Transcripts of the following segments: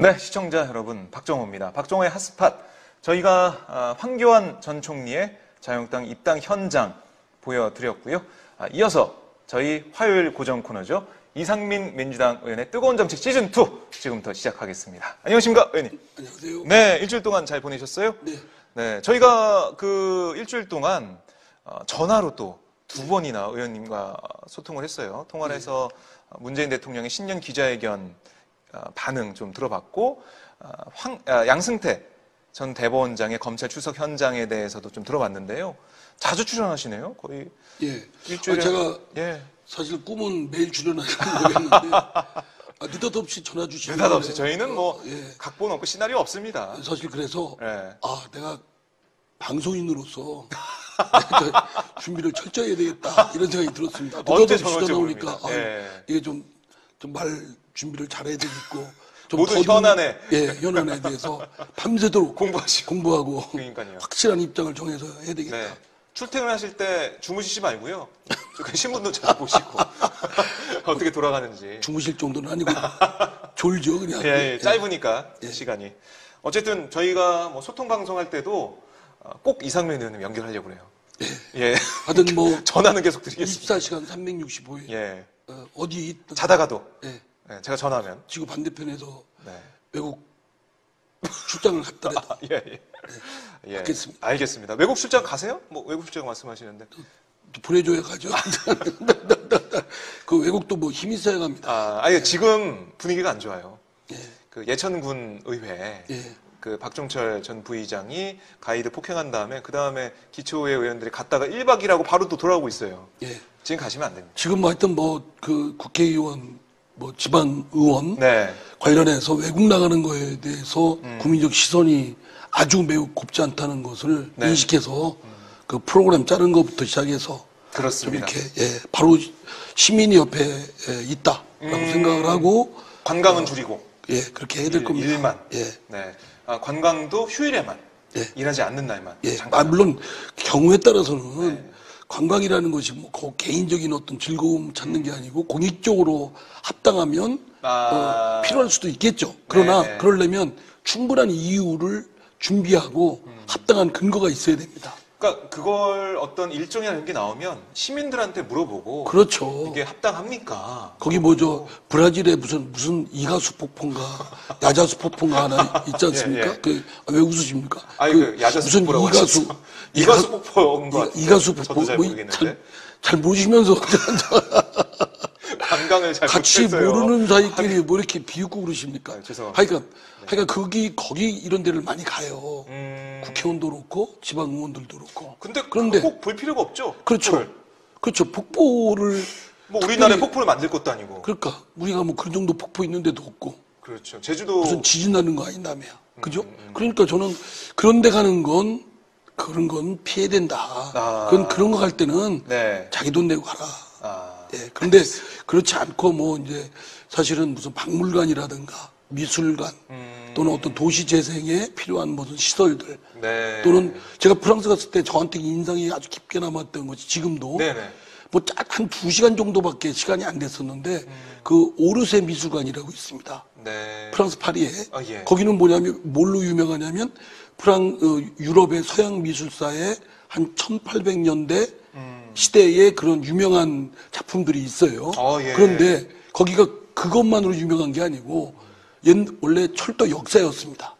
네, 시청자 여러분, 박정호입니다. 박정호의 핫스팟. 저희가 황교안 전 총리의 자유한국당 입당 현장 보여드렸고요. 이어서 저희 화요일 고정 코너죠. 이상민 민주당 의원의 뜨거운 정책 시즌2 지금부터 시작하겠습니다. 안녕하십니까, 의원님? 안녕하세요. 네, 일주일 동안 잘 보내셨어요? 네. 네, 저희가 그 일주일 동안 전화로 또 두 번이나 의원님과 소통을 했어요. 통화를 해서 문재인 대통령의 신년 기자회견 반응 좀 들어봤고, 양승태 전 대법원장의 검찰 출석 현장에 대해서도 좀 들어봤는데요. 자주 출연하시네요. 거의 예. 일주일에. 제가 예. 사실 꿈은 매일 출연하려고 했는데 느닷없이 전화 주시면 느닷없이 저희는 뭐 예. 각본 없고 시나리오 없습니다. 사실 그래서 예. 내가 방송인으로서 준비를 철저히 해야 되겠다 이런 생각이 들었습니다. 언제 느닷없이 전화 오니까 예. 이게 좀 말 준비를 잘해야 되겠고 좀 모두 현안에 현안에 대해서 밤새도록 공부하고 그러니까요. 확실한 입장을 정해서 해야 되겠다. 네. 출퇴근하실 때 주무시지 말고요. 신문도 잘 보시고 어떻게 돌아가는지. 주무실 정도는 아니고 졸죠 그냥. 예, 짧으니까 시간이. 어쨌든 저희가 뭐 소통 방송할 때도 꼭 이상민 의원님 연결하려고 그래요. 예. 하여튼 뭐 전화는 계속 드리겠습니다. 24시간 365일 예. 어디 있든 자다가도 예. 제가 전화하면 지구 반대편에서 네. 외국 출장을 갔더라도 예. 받겠습니다. 알겠습니다. 외국 출장 가세요? 뭐 외국 출장 말씀하시는데 또 보내줘야 가죠. 그 외국도 뭐 힘이 있어야 갑니다. 지금 분위기가 안 좋아요. 예. 그 예천군 의회 그 박종철 전 부의장이 가이드 폭행한 다음에 그 다음에 기초의회 의원들이 갔다가 1박 2일하고 바로 또 돌아오고 있어요. 예. 지금 가시면 안 됩니다. 지금 하여튼 뭐 그 국회의원 뭐 지방 의원 네. 관련해서 외국 나가는 거에 대해서 국민적 시선이 아주 매우 곱지 않다는 것을 인식해서 그 프로그램 짜는 것부터 시작해서 그렇습니다. 좀 이렇게 바로 시민이 옆에 있다라고 생각을 하고 관광은 줄이고 그렇게 해야 될 겁니다. 일만. 예. 네. 관광도 휴일에만 일하지 않는 날만. 물론 경우에 따라서는 관광이라는 것이 뭐 개인적인 어떤 즐거움 찾는 게 아니고 공익적으로 합당하면 필요할 수도 있겠죠. 그러나 그러려면 충분한 이유를 준비하고 합당한 근거가 있어야 됩니다. 그러니까 그걸 어떤 일정이나 이런 게 나오면 시민들한테 물어보고 그렇죠. 이게 합당합니까? 거기 뭐죠 브라질에 무슨 이가수 폭포인가 야자수 폭포인가 하나 있지 않습니까? 왜 웃으십니까? 그 야자수 폭포라고 무슨 이가수 폭포인 것 같아요. 이가수 폭포 저도 잘 모르겠는데 잘 모르시면서 관광을 잘 같이 못했어요. 모르는 사이끼리 뭐 이렇게 비웃고 그러십니까? 죄송합니다. 그러니까 거기 이런 데를 많이 가요. 국회의원도 그렇고 지방 의원들도 그렇고. 그런데 꼭 볼 필요가 없죠. 그렇죠. 그렇죠. 폭포를 뭐 우리나라에 폭포를 만들 것도 아니고. 그러니까 우리가 뭐 그런 정도 폭포 있는 데도 없고. 그렇죠. 제주도 무슨 지진 나는 거 아닌다며. 그죠? 그러니까 저는 그런 데 가는 건 그런 건 피해야 된다. 그런 거 갈 때는 자기 돈 내고 가라. 그런데 그렇지 않고 뭐 이제 사실은 무슨 박물관이라든가 미술관 또는 어떤 도시 재생에 필요한 무슨 시설들 또는 제가 프랑스 갔을 때 저한테 인상이 아주 깊게 남았던 것이 지금도 뭐 한 2시간 정도밖에 시간이 안 됐었는데 그 오르세 미술관이라고 있습니다. 프랑스 파리에. 거기는 뭐냐면 뭘로 유명하냐면 유럽의 서양 미술사의 한 1800년대 시대에 그런 유명한 작품들이 있어요. 그런데 거기가 그것만으로 유명한 게 아니고 원래 철도 역사였습니다.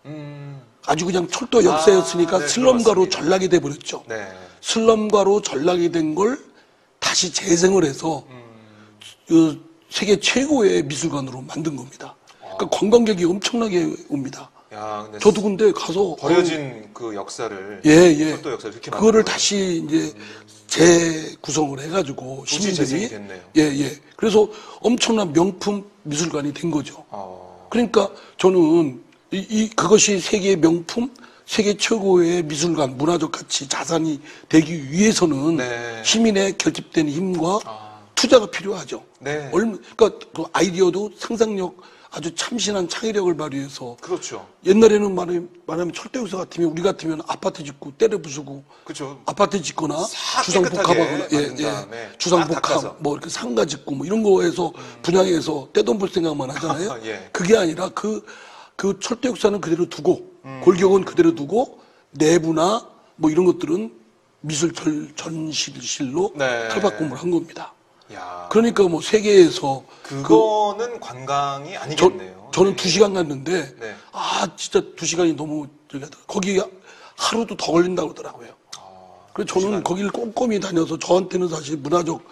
아주 그냥 철도 역사였으니까 슬럼가로 전락이 돼버렸죠. 슬럼가로 전락이 된 걸 다시 재생을 해서 세계 최고의 미술관으로 만든 겁니다. 그러니까 관광객이 엄청나게 옵니다. 근데 저도 근데 가서 버려진 그 역사를 철도 역사를 이렇게 그거를 다시 이제 재구성을 해가지고 시민들이 그래서 엄청난 명품 미술관이 된 거죠. 그러니까 저는 그것이 세계의 명품, 세계 최고의 미술관, 문화적 가치, 자산이 되기 위해서는 시민의 결집된 힘과 투자가 필요하죠. 그러니까 그 아이디어도 상상력, 아주 참신한 창의력을 발휘해서. 그렇죠. 옛날에는 말하면 철도역사 같으면 우리 같으면 아파트 짓고 때려 부수고. 그렇죠. 아파트 짓거나 주상복합하거나 주상복합 뭐 이렇게 상가 짓고 뭐 이런 거에서 분양해서 떼돈 벌 생각만 하잖아요. 그게 아니라 그 그 철도 역사는 그대로 두고 골격은 그대로 두고 내부나 뭐 이런 것들은 미술 전시실로 네. 탈바꿈을 한 겁니다. 야. 그러니까 뭐 세계에서 그거는 관광이 아니겠네요. 저는 네. 2시간 갔는데 네. 진짜 2시간이 너무 거기 하루도 더 걸린다고 그러더라고요. 그래서 저는 2시간. 거기를 꼼꼼히 다녀서 저한테는 사실 문화적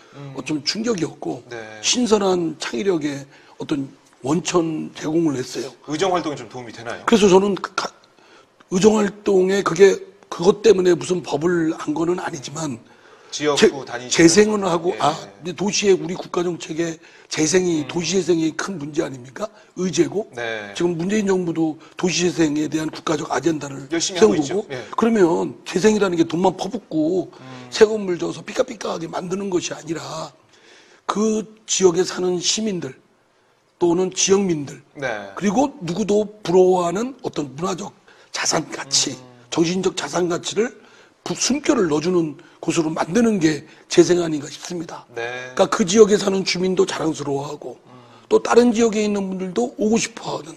좀 충격이었고 네. 신선한 창의력의 어떤 원천 제공을 했어요. 의정 활동이 좀 도움이 되나요? 그래서 저는 의정활동에 그것 때문에 무슨 법을 한 거는 아니지만 지역구 다니시면서 재생을 하고 예. 근데 도시의 우리 국가 정책의 재생이 도시재생이 큰 문제 아닙니까? 의제고 네. 지금 문재인 정부도 도시재생에 대한 국가적 아젠다를 열심히 세운 하고 있죠. 거고 예. 그러면 재생이라는 게 돈만 퍼붓고 새 건물 져서 삐까삐까하게 만드는 것이 아니라 그 지역에 사는 시민들 또는 지역민들 네. 그리고 누구도 부러워하는 어떤 문화적 자산 가치, 정신적 자산 가치를 숨결을 넣어주는 곳으로 만드는 게 재생 아닌가 싶습니다. 네. 그러니까 그 지역에 사는 주민도 자랑스러워하고 또 다른 지역에 있는 분들도 오고 싶어하는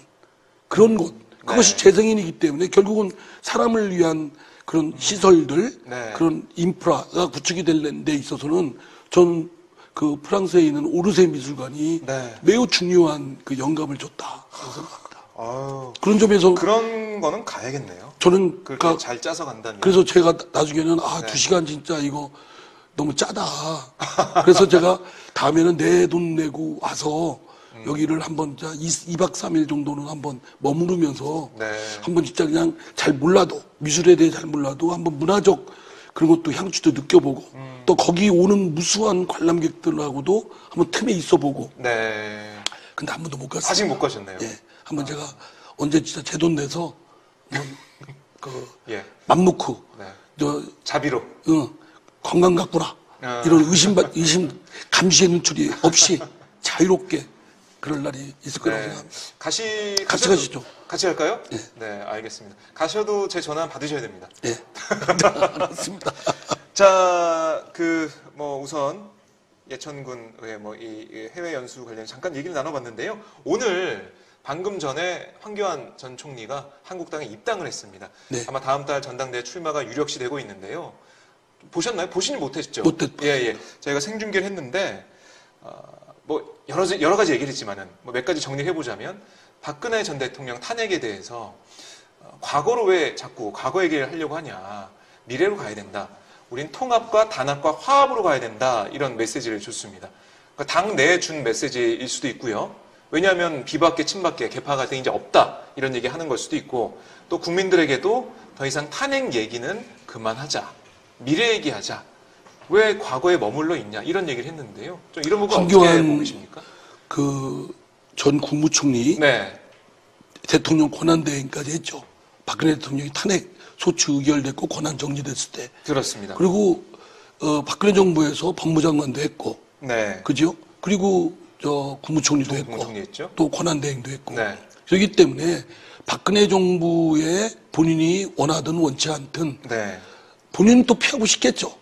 그런 곳. 그것이 네. 재생인이기 때문에 결국은 사람을 위한 그런 시설들, 네. 그런 인프라가 구축이 될 데 있어서는 저는 그 프랑스에 있는 오르세 미술관이 네. 매우 중요한 그 영감을 줬다 생각합니다. 아유, 그런 점에서 그런 거는 가야겠네요. 저는 그렇게 잘 짜서 간다면. 그래서 제가 나중에는 네. 2시간 진짜 이거 너무 짜다. 그래서 제가 다음에는 내 돈 내고 와서 여기를 한번 2박 3일 정도는 한번 머무르면서 네. 한번 진짜 그냥 잘 몰라도 미술에 대해 잘 몰라도 한번 문화적 그런 것도 향취도 느껴보고 또 거기 오는 무수한 관람객들하고도 한번 틈에 있어보고 네. 근데 한 번도 못 갔어요. 아직 못 가셨네요. 예. 한번 제가 언제 진짜 제 돈 내서 예. 맘 놓고 네. 자비로. 건강 같구나. 이런 의심 감시의 눈초리 없이 자유롭게 그럴 날이 있을 거라고 생각합니다. 같이 가시죠. 같이 갈까요? 예. 네, 알겠습니다. 가셔도 제 전화 받으셔야 됩니다. 예. 알았습니다. 자, 우선 예천군의 이 해외 연수 관련 잠깐 얘기를 나눠봤는데요. 오늘 방금 전에 황교안 전 총리가 한국당에 입당을 했습니다. 네. 아마 다음 달 전당대회 출마가 유력시 되고 있는데요. 보셨나요? 보시는 못했죠? 못했죠. 예. 저희가 생중계를 했는데, 여러 가지 얘기를 했지만은, 몇 가지 정리를 해보자면, 박근혜 전 대통령 탄핵에 대해서, 과거로 왜 자꾸 과거 얘기를 하려고 하냐. 미래로 가야 된다. 우린 통합과 단합과 화합으로 가야 된다. 이런 메시지를 줬습니다. 그러니까 당 내에 준 메시지일 수도 있고요. 왜냐하면 비박계, 친박계, 개파 갈등이 이제 없다. 이런 얘기 하는 걸 수도 있고, 또 국민들에게도 더 이상 탄핵 얘기는 그만하자. 미래 얘기하자. 왜 과거에 머물러 있냐. 이런 얘기를 했는데요. 좀 이런 부분 어떻게 보고 계십니까? 전 국무총리 네. 대통령 권한대행까지 했죠. 박근혜 대통령이 탄핵 소추 의결됐고 권한 정지됐을 때. 그렇습니다. 그리고 박근혜 정부에서 법무장관도 했고. 네. 그죠? 그리고 국무총리도 했고. 국무총리했죠. 또 권한대행도 했고. 네. 그렇기 때문에 박근혜 정부에 본인이 원하든 원치 않든 네. 본인은 또 피하고 싶겠죠.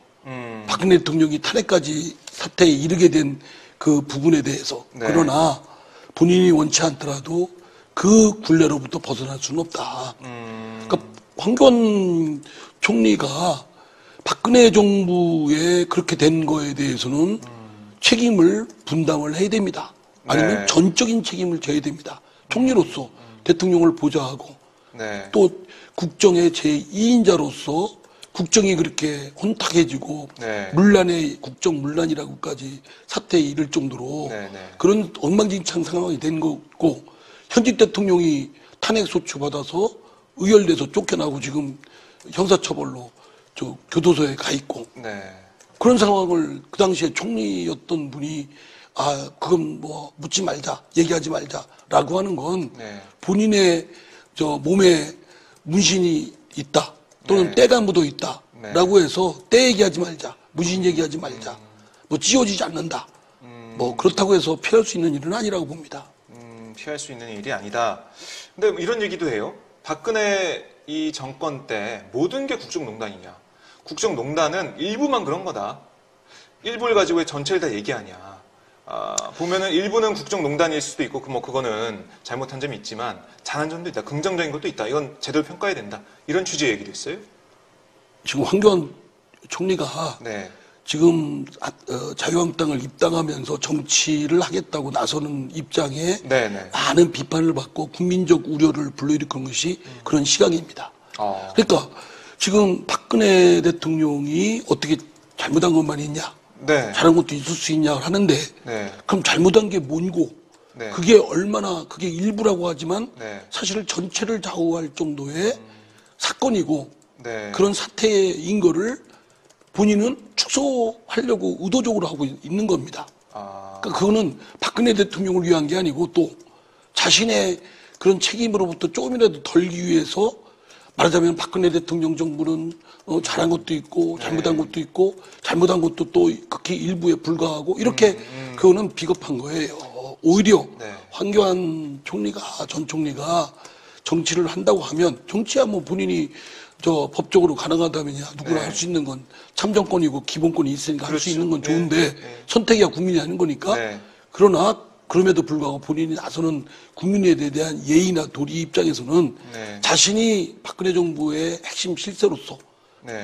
박근혜 대통령이 탄핵까지 사태에 이르게 된 그 부분에 대해서. 네. 그러나 본인이 원치 않더라도 그 굴레로부터 벗어날 수는 없다. 그러니까 황교안 총리가 박근혜 정부에 그렇게 된 거에 대해서는 책임을 분담을 해야 됩니다. 아니면 네. 전적인 책임을 져야 됩니다. 총리로서 대통령을 보좌하고 네. 또 국정의 제2인자로서 국정이 그렇게 혼탁해지고 네. 국정 문란이라고까지 사태에 이를 정도로 네. 그런 엉망진창 상황이 된 거고 현직 대통령이 탄핵 소추 받아서 의열돼서 쫓겨나고 지금 형사처벌로 교도소에 가 있고 네. 그런 상황을 그 당시에 총리였던 분이 그건 묻지 말자, 얘기하지 말자라고 하는 건 네. 본인의 몸에 문신이 있다 또는 네. 때가 묻어 있다라고 네. 해서 때 얘기하지 말자, 문신 얘기하지 말자, 찌워지지 않는다. 그렇다고 해서 피할 수 있는 일은 아니라고 봅니다. 피할 수 있는 일이 아니다. 근데 이런 얘기도 해요. 박근혜 이 정권 때 모든 게 국정농단이냐. 국정농단은 일부만 그런 거다. 일부를 가지고 왜 전체를 다 얘기하냐. 보면은 일부는 국정농단일 수도 있고 그거는 잘못한 점이 있지만 잘한 점도 있다. 긍정적인 것도 있다. 이건 제대로 평가해야 된다. 이런 취지의 얘기도 있어요. 지금 황교안 총리가 네. 지금 자유한국당을 입당하면서 정치를 하겠다고 나서는 입장에 네네. 많은 비판을 받고 국민적 우려를 불러일으킨 것이 그런 시각입니다. 그러니까 지금 박근혜 대통령이 어떻게 잘못한 것만 있냐? 네. 잘한 것도 있을 수 있냐 하는데 네. 그럼 잘못한 게 뭔고? 네. 그게 얼마나 그게 일부라고 하지만 네. 사실 전체를 좌우할 정도의 사건이고 네. 그런 사태인 거를 본인은 축소하려고 의도적으로 하고 있는 겁니다. 그러니까 그거는 박근혜 대통령을 위한 게 아니고 또 자신의 그런 책임으로부터 조금이라도 덜기 위해서 말하자면 박근혜 대통령 정부는 잘한 것도 있고 잘못한 것도 있고 잘못한 것도 또 극히 일부에 불과하고 이렇게 그거는 비겁한 거예요. 오히려 황교안 총리가 전 총리가 정치를 한다고 하면 정치야 뭐 본인이 법적으로 가능하다면야 누구나 할 수 있는 건 참정권이고 기본권이 있으니까 할 수 있는 건 좋은데 선택이야 국민이 하는 거니까 그러나 그럼에도 불구하고 본인이 나서는 국민에 대한 예의나 도리 입장에서는 자신이 박근혜 정부의 핵심 실세로서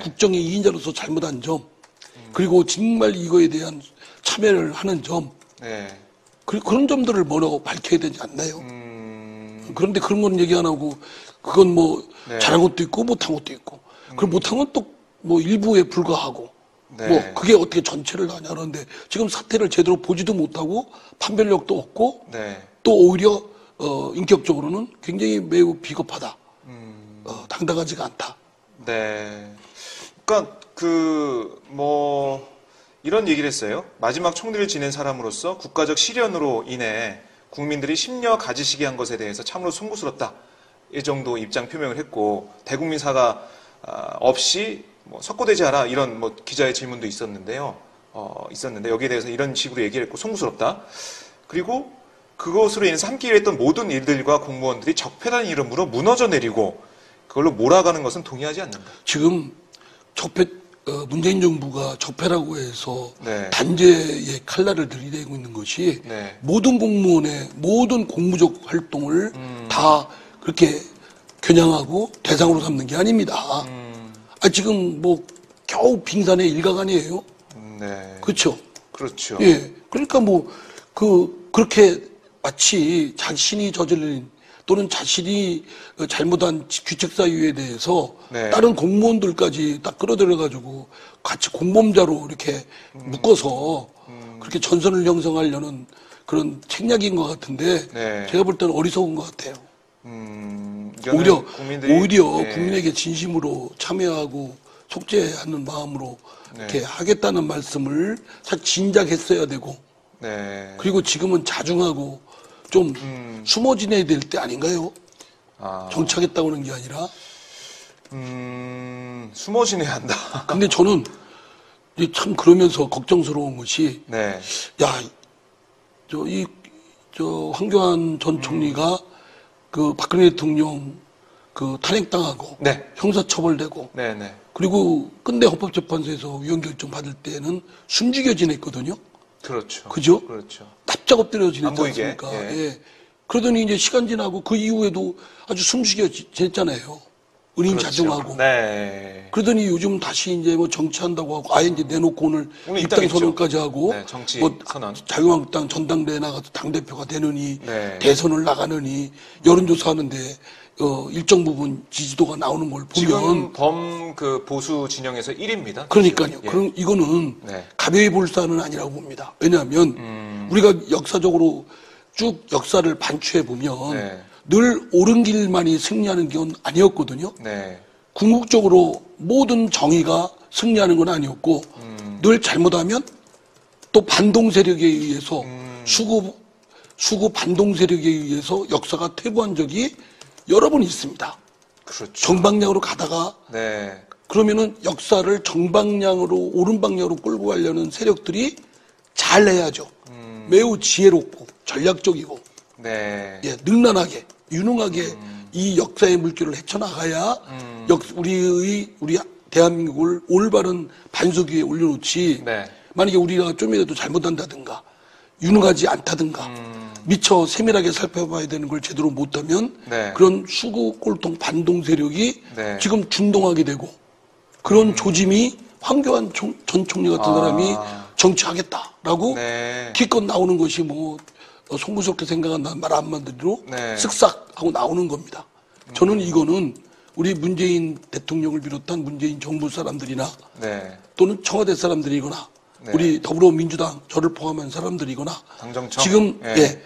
국정의 2인자로서 잘못한 점 그리고 정말 이거에 대한 참여를 하는 점 그런 점들을 뭐라고 밝혀야 되지 않나요? 그런데 그런 건 얘기 안 하고 그건 뭐 잘한 것도 있고 못한 것도 있고 그럼 못한 건 또 뭐 일부에 불과하고 뭐 그게 어떻게 전체를 하냐 그러는데 지금 사태를 제대로 보지도 못하고 판별력도 없고 또 오히려 인격적으로는 굉장히 매우 비겁하다. 당당하지가 않다. 네. 그러니까 이런 얘기를 했어요. 마지막 총리를 지낸 사람으로서 국가적 시련으로 인해 국민들이 심려 가지시게 한 것에 대해서 참으로 송구스럽다. 이 정도 입장 표명을 했고 대국민 사과 없이 석고되지 않아 이런 기자의 질문도 있었는데요. 있었는데 여기에 대해서 이런 식으로 얘기를 했고 송구스럽다. 그리고 그것으로 인해서 함께 일했던 모든 일들과 공무원들이 적폐라는 이름으로 무너져 내리고 그걸로 몰아가는 것은 동의하지 않는다. 지금 문재인 정부가 적폐라고 해서 단죄의 칼날을 들이대고 있는 것이 모든 공무원의 모든 공무적 활동을 다 그렇게 겨냥하고 대상으로 삼는 게 아닙니다. 지금 겨우 빙산의 일각 아니에요? 그렇죠? 그렇죠. 예. 그러니까 그렇게 마치 자신이 저질린 또는 자신이 잘못한 규칙사유에 대해서 다른 공무원들까지 딱 끌어들여가지고 같이 공범자로 이렇게 묶어서 그렇게 전선을 형성하려는 그런 책략인 것 같은데 제가 볼 때는 어리석은 것 같아요. 오히려 국민에게 진심으로 참여하고 속죄하는 마음으로 이렇게 하겠다는 말씀을 사실 진작했어야 되고 그리고 지금은 자중하고 좀 숨어 지내야 될 때 아닌가요? 정치하겠다고 하는 게 아니라 숨어 지내야 한다. 근데 저는 참 그러면서 걱정스러운 것이 황교안 전 총리가 박근혜 대통령 탄핵당하고 형사처벌되고 그리고 끝내 헌법재판소에서 위헌결정 받을 때는 숨죽여 지냈거든요. 그렇죠. 그죠? 그렇죠. 납작 엎드려 지냈지 않습니까? 예. 그러더니 이제 시간 지나고 그 이후에도 아주 숨죽여 지냈잖아요. 은인 자중하고. 그러더니 요즘 다시 이제 정치한다고 하고 아예 이제 내놓고 오늘 입당 선언까지 하고 정치 선언. 자유한국당 전당대회 나가서 당대표가 되느니 대선을 나가느니 여론조사 하는데 일정 부분 지지도가 나오는 걸 보면 지금 보수 진영에서 1위입니다. 그러니까요. 그럼 이거는 가벼이 볼 사안은 아니라고 봅니다. 왜냐하면 우리가 역사적으로 쭉 역사를 반추해 보면 늘 옳은 길만이 승리하는 건 아니었거든요. 궁극적으로 모든 정의가 승리하는 건 아니었고 늘 잘못하면 또 반동 세력에 의해서 수구 반동 세력에 의해서 역사가 퇴보한 적이 여러 번 있습니다. 그렇죠. 정방향으로 가다가 그러면은 역사를 정방향으로 옳은 방향으로 끌고 가려는 세력들이 잘해야죠. 매우 지혜롭고 전략적이고 능란하게 유능하게 이 역사의 물결을 헤쳐나가야 우리 대한민국을 올바른 반석 위에 올려놓지 만약에 우리가 좀이라도 잘못한다든가 유능하지 않다든가 미처 세밀하게 살펴봐야 되는 걸 제대로 못하면 네. 그런 수구 꼴통 반동 세력이 네. 지금 준동하게 되고 그런 조짐이 황교안 전 총리 같은 사람이 정치하겠다라고 네. 기껏 나오는 것이 뭐 송구스럽게 생각한다는 말 한마디로 네. 쓱싹 하고 나오는 겁니다. 저는 이거는 우리 문재인 대통령을 비롯한 문재인 정부 사람들이나 네. 또는 청와대 사람들이거나 네. 우리 더불어민주당 저를 포함한 사람들이거나 당정청? 지금 네.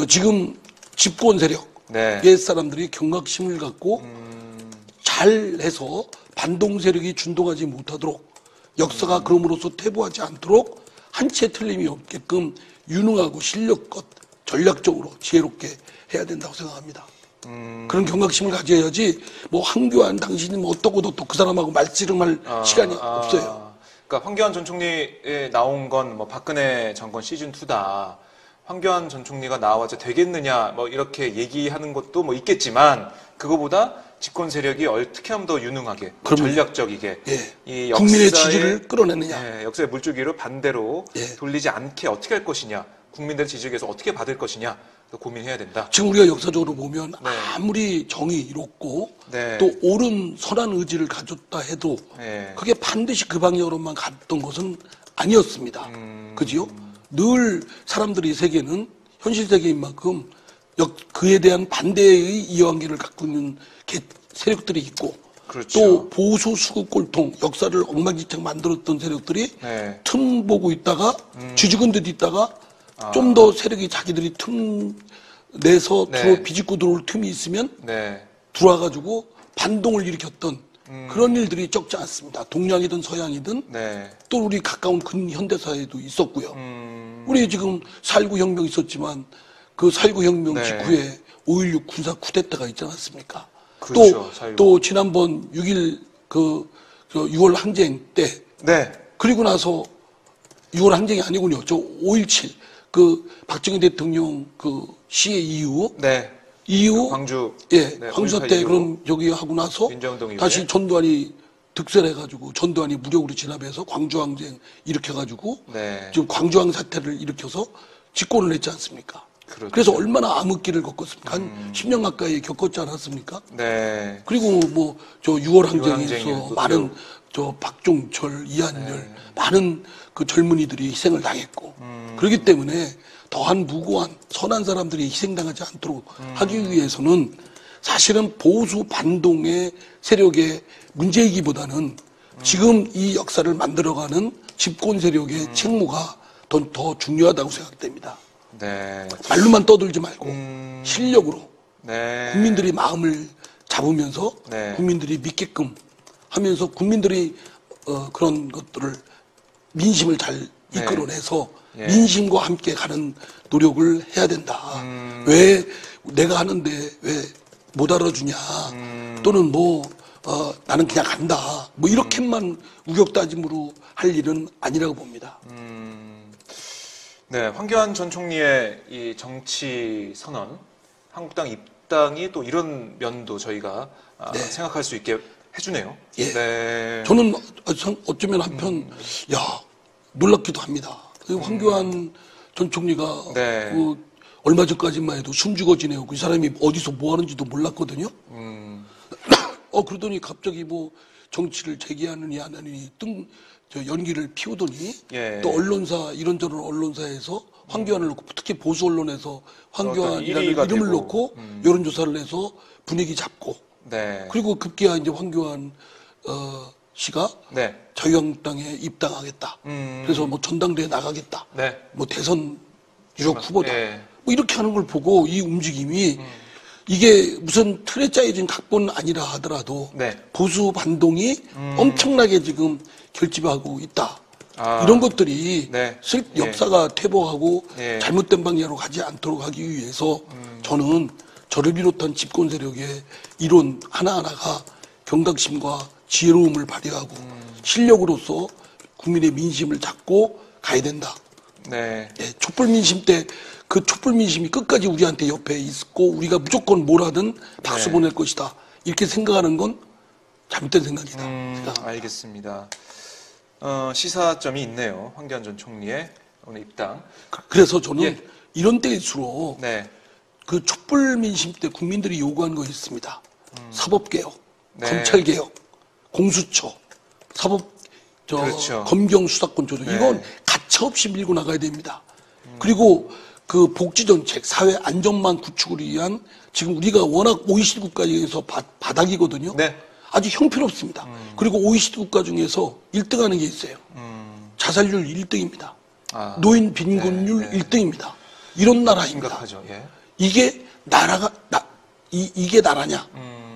지금 집권 세력 네. 옛 사람들이 경각심을 갖고 잘해서 반동 세력이 준동하지 못하도록 역사가 그럼으로써 퇴보하지 않도록 한치의 틀림이 없게끔 유능하고 실력껏 전략적으로 지혜롭게 해야 된다고 생각합니다. 그런 경각심을 가져야지 뭐 황교안 당신이 뭐 어떻고 그 사람하고 말씨름할 시간이 없어요. 그러니까 황교안 전 총리에 나온 건 뭐 박근혜 정권 시즌 2다. 황교안 전 총리가 나와서 되겠느냐 뭐 이렇게 얘기하는 것도 뭐 있겠지만 그거보다 집권 세력이 어떻게 하면 더 유능하게 전략적이게 예. 이 국민의 지지를 끌어내느냐. 예, 역사의 물줄기를 반대로 예. 돌리지 않게 어떻게 할 것이냐, 국민들 지지에서 어떻게 받을 것이냐 고민해야 된다. 지금 우리가 역사적으로 보면 네. 아무리 정이 이롭고 네. 또 옳은 선한 의지를 가졌다 해도 네. 그게 반드시 그 방향으로만 갔던 것은 아니었습니다. 그지요? 늘 사람들이 세계는 현실 세계인 만큼 그에 대한 반대의 이해관계를 갖고 있는 세력들이 있고 그렇죠. 또 보수 수구 꼴통 역사를 엉망진창 만들었던 세력들이 네. 틈 보고 있다가 쥐죽은 듯 있다가 좀 더 세력이 자기들이 틈 내서 네. 비집고 들어올 틈이 있으면 네. 들어와가지고 반동을 일으켰던 그런 일들이 적지 않습니다. 동양이든 서양이든 네. 또 우리 가까운 근현대사에도 있었고요. 우리 지금 4.19 혁명 있었지만 그 4.19 혁명 네. 직후에 5.16 군사 쿠데타가 있지 않았습니까? 그렇죠. 4.19. 또 지난번 6.1 그 6월 항쟁 때 네. 그리고 나서 6월 항쟁이 아니군요. 저 5.17 그 박정희 대통령 그 시해 이후 네. 광주 예 네, 광주 5.18 사태 이후. 그런 저기 하고 나서 민주운동 이후에. 다시 전두환이 득세해가지고 전두환이 무력으로 진압해서 광주항쟁 일으켜가지고 네. 지금 광주항 사태를 일으켜서 집권을 했지 않습니까? 그렇죠. 그래서 얼마나 암흑기를 겪었습니까? 한 10년 가까이 겪었지 않았습니까? 네. 그리고 뭐 저 6월 항쟁에서도 항쟁에서 많은 저 박종철, 이한열 많은 그 젊은이들이 희생을 당했고 그렇기 때문에 더한 무고한 선한 사람들이 희생당하지 않도록 하기 위해서는 사실은 보수 반동의 세력의 문제이기보다는 지금 이 역사를 만들어가는 집권 세력의 책무가 더 중요하다고 생각됩니다. 네. 말로만 떠들지 말고 실력으로 네. 국민들이 마음을 잡으면서 네. 국민들이 믿게끔 하면서 국민들이 그런 것들을 민심을 잘 이끌어내서 예. 민심과 함께 가는 노력을 해야 된다. 왜 내가 하는데 왜 못 알아주냐 또는 뭐 나는 그냥 간다 뭐 이렇게만 우격다짐으로 할 일은 아니라고 봅니다. 네, 황교안 전 총리의 이 정치 선언, 한국당 입당이 또 이런 면도 저희가 네. 생각할 수 있게 해주네요. 예. 네. 저는 어쩌면 한편 놀랍기도 합니다. 그 황교안 전 총리가 네. 그 얼마 전까지만 해도 숨죽어 지내고 이 사람이 어디서 뭐 하는지도 몰랐거든요. 그러더니 갑자기 뭐 정치를 재개하느니 안 하느니 저 연기를 피우더니 예. 또 언론사 이런저런 언론사에서 황교안을 놓고 특히 보수 언론에서 황교안이라는 1위가 이름을 되고. 놓고 여론조사를 해서 분위기 잡고 네. 그리고 급기야 이제 황교안 씨가 네. 자유한국당에 입당하겠다. 그래서 뭐 전당대회 나가겠다. 네. 뭐 대선 유력 후보다. 예. 뭐 이렇게 하는 걸 보고 이 움직임이 이게 무슨 틀에 짜여진 각본은 아니라 하더라도 네. 보수 반동이 엄청나게 지금 결집하고 있다. 이런 것들이 네. 역사가 퇴보하고 예. 잘못된 방향으로 가지 않도록 하기 위해서 저는 저를 비롯한 집권 세력의 이론 하나하나가 경각심과 지혜로움을 발휘하고 실력으로서 국민의 민심을 잡고 가야 된다. 네. 예, 촛불 민심 때 그 촛불 민심이 끝까지 우리한테 옆에 있고 우리가 무조건 뭘 하든 박수 네. 보낼 것이다. 이렇게 생각하는 건 잘못된 생각이다. 알겠습니다. 시사점이 있네요. 황교안 전 총리의 오늘 입당. 그래서 저는 예. 이런 때일수록 네. 그 촛불 민심 때 국민들이 요구한 거 있습니다. 사법개혁, 네. 검찰개혁, 공수처, 그렇죠. 검경 수사권 조정. 네. 이건 가차없이 밀고 나가야 됩니다. 그리고 그 복지정책, 사회 안전망 구축을 위한 지금 우리가 워낙 OECD 국가 중에서 바닥이거든요. 네. 아주 형편없습니다. 그리고 OECD 국가 중에서 1등하는 게 있어요. 자살률 1등입니다. 아. 노인 빈곤율 1등입니다. 이런 나라입니다. 심각하죠. 예. 이게 이게 나라냐?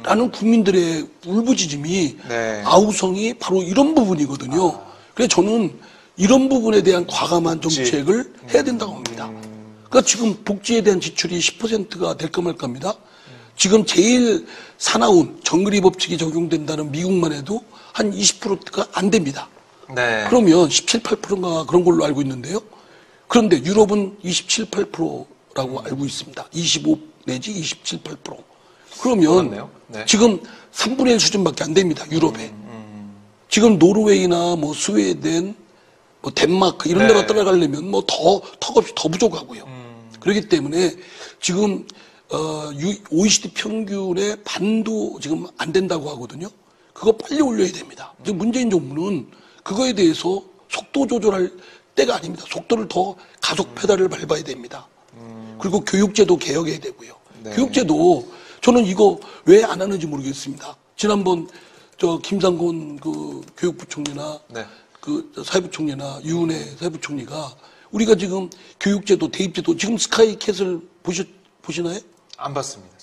라는 국민들의 울부짖음이 네. 아우성이 바로 이런 부분이거든요. 그래서 저는 이런 부분에 대한 과감한 정책을 해야 된다고 봅니다. 그러니까 지금 복지에 대한 지출이 10%가 될까 말까입니다. 지금 제일 사나운 정글이 법칙이 적용된다는 미국만 해도 한 20%가 안 됩니다. 네. 그러면 17, 8%가 그런 걸로 알고 있는데요. 그런데 유럽은 27, 8%라고 알고 있습니다. 25 내지 27, 8%. 그러면 네. 지금 3분의 1 수준밖에 안 됩니다. 유럽에. 지금 노르웨이나 뭐 스웨덴, 뭐 덴마크 이런 데가 따라가려면 뭐 턱없이 더 부족하고요. 그렇기 때문에 지금 OECD 평균의 반도 지금 안 된다고 하거든요. 그거 빨리 올려야 됩니다. 지금 문재인 정부는 그거에 대해서 속도 조절할 때가 아닙니다. 속도를 더 가속 페달을 밟아야 됩니다. 그리고 교육제도 개혁해야 되고요. 네. 교육제도 저는 이거 왜 안 하는지 모르겠습니다. 지난번 김상곤 그 교육부총리나 네. 그 사회부총리나 유은혜 사회부총리가 우리가 지금 교육제도 대입제도 지금 스카이캣을 보시나요? 안 봤습니다.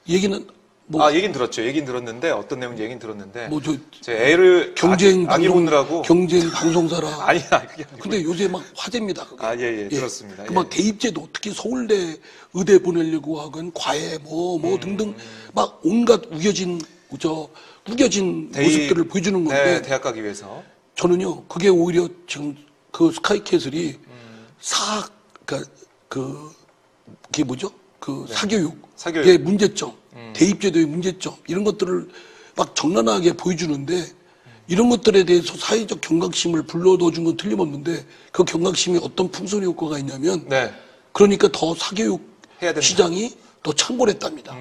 얘기는 뭐 얘긴 들었죠. 얘긴 들었는데 어떤 내용인지 얘긴 들었는데 뭐 제 애를 경쟁 아기 놓느라고 경쟁 방송사라. 아니야 그게 아니고. 근데 요새 막 화제입니다. 그게. 예, 들었습니다. 그 막 대입제도 특히 서울대 의대 보내려고 하건 과외 뭐 등등 막 온갖 우겨진 모습들을 보여주는 건데 네, 대학 가기 위해서. 저는요 그게 오히려 지금 그 스카이캐슬이 그러니까 그게 뭐죠? 그 사교육의 문제점, 대입제도의 문제점 이런 것들을 막 적나라하게 보여주는데 이런 것들에 대해서 사회적 경각심을 불러넣어준 건 틀림없는데 그 경각심이 어떤 풍선 효과가 있냐면 그러니까 더 사교육 시장이 더 창궐했답니다.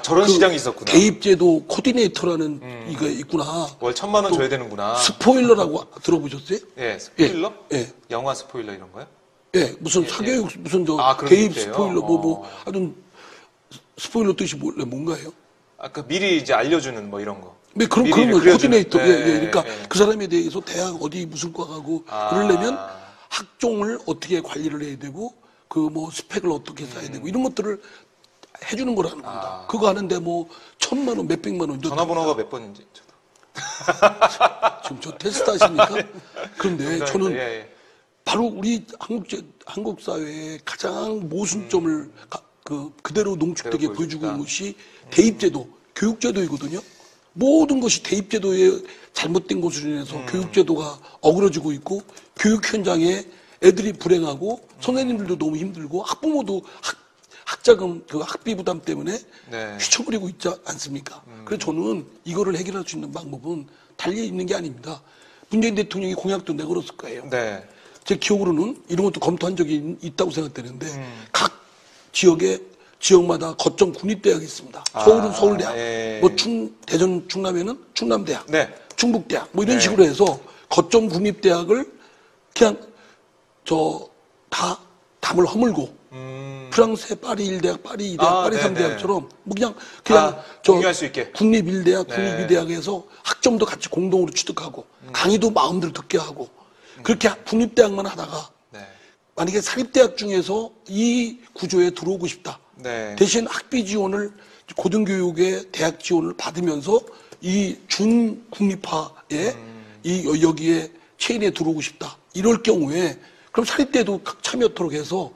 저런 시장이 있었구나. 대입제도 코디네이터라는 이거 있구나. 월 1,000만 원 줘야 되는구나. 스포일러라고 들어보셨어요? 예, 스포일러? 예. 영화 스포일러 이런 거요? 예, 무슨 사교육 무슨 대입 뜻이에요? 스포일러 하여튼 스포일러 뜻이 뭔가요? 그 미리 이제 알려주는 뭐 이런 거. 네, 그런 거 코디네이터. 그러니까 그 사람에 대해서 대학 어디 무슨 과 가고 그러려면 학종을 어떻게 관리를 해야 되고 그 뭐 스펙을 어떻게 쌓아야 되고 이런 것들을 해주는 거라는 겁니다. 그거 하는데 뭐 1,000만 원, 몇백만 원. 전화번호가 몇 번인지 저도. 지금 저 테스트 하십니까? 그런데 저는 바로 우리 한국 사회의 가장 모순점을 그대로 농축되게 보여주고 있는 것이 대입제도, 교육제도이거든요. 모든 것이 대입제도의 잘못된 것으로 인해서 교육제도가 어그러지고 있고 교육 현장에 애들이 불행하고 선생님들도 너무 힘들고 학부모도 학자금 학비 부담 때문에 휘청거리고 있지 않습니까? 그래서 저는 이거를 해결할 수 있는 방법은 달리 있는 게 아닙니다. 문재인 대통령이 공약도 내걸었을 거예요. 제 기억으로는 이런 것도 검토한 적이 있다고 생각되는데 각 지역마다 거점 국립대학이 있습니다. 서울은 서울대학, 뭐 대전 충남에는 충남대학, 충북대학 뭐 이런 식으로 해서 거점 국립대학을 그냥 다 담을 허물고 프랑스의 파리 1대학, 파리 2대학, 파리 3대학처럼 뭐 그냥 공유할 수 있게 국립 1대학, 국립 2대학에서 학점도 같이 공동으로 취득하고 강의도 마음대로 듣게 하고 그렇게 국립대학만 하다가 만약에 사립대학 중에서 이 구조에 들어오고 싶다. 대신 학비 지원을 고등교육의 대학 지원을 받으면서 이 준국립화에 여기에 체인에 들어오고 싶다. 이럴 경우에 그럼 사립대도 참여토록 해서